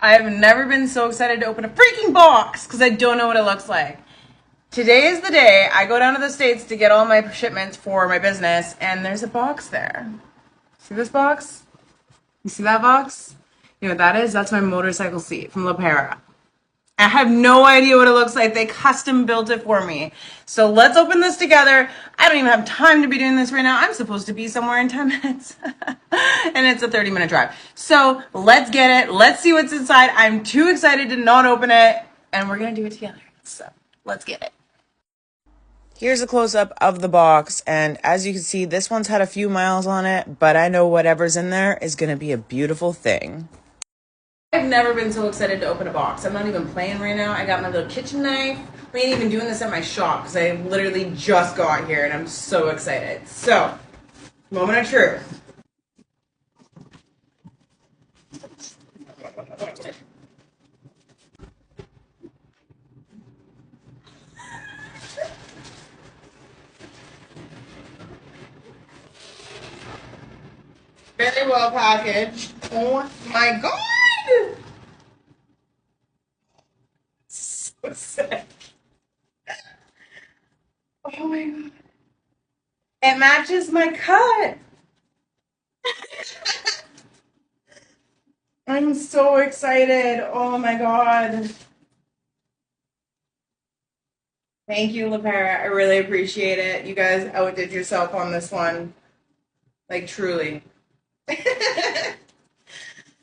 I have never been so excited to open a freaking box because I don't know what it looks like. Today is the day I go down to the States to get all my shipments for my business, and there's a box there. See this box? You see that box? You know what that is? That's my motorcycle seat from LePera. I have no idea what it looks like. They custom built it for me. So let's open this together. I don't even have time to be doing this right now. I'm supposed to be somewhere in 10 minutes. And it's a 30-minute drive. So let's get it. Let's see what's inside. I'm too excited to not open it. And we're going to do it together. So let's get it. Here's a close-up of the box. And as you can see, this one's had a few miles on it. But I know whatever's in there is going to be a beautiful thing. I've never been so excited to open a box. I'm not even playing right now. I got my little kitchen knife. We ain't even doing this at my shop because I literally just got here and I'm so excited. So, moment of truth. Very well packaged. Oh my god! So sick. Oh my god. It matches my cut. I'm so excited. Oh my god. Thank you, LePera. I really appreciate it. You guys outdid yourself on this one. Like, truly.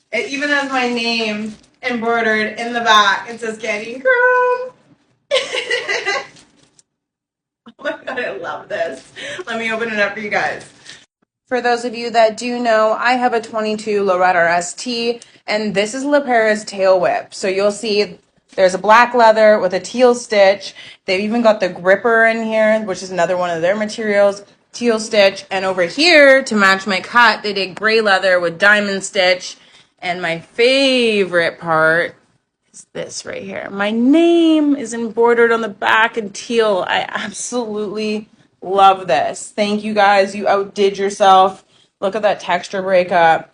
It even has my name embroidered in the back. It says CandyNChrome. Oh my god, I love this. Let me open it up for you guys. For those of you that do know, I have a 22 Lowrider ST, and this is LePera's tail whip. So you'll see there's a black leather with a teal stitch. They've even got the gripper in here, which is another one of their materials. Teal stitch. And over here, to match my cut, they did gray leather with diamond stitch. And my favorite part is this right here. My name is embroidered on the back in teal. I absolutely love this. Thank you guys. You outdid yourself. Look at that texture breakup.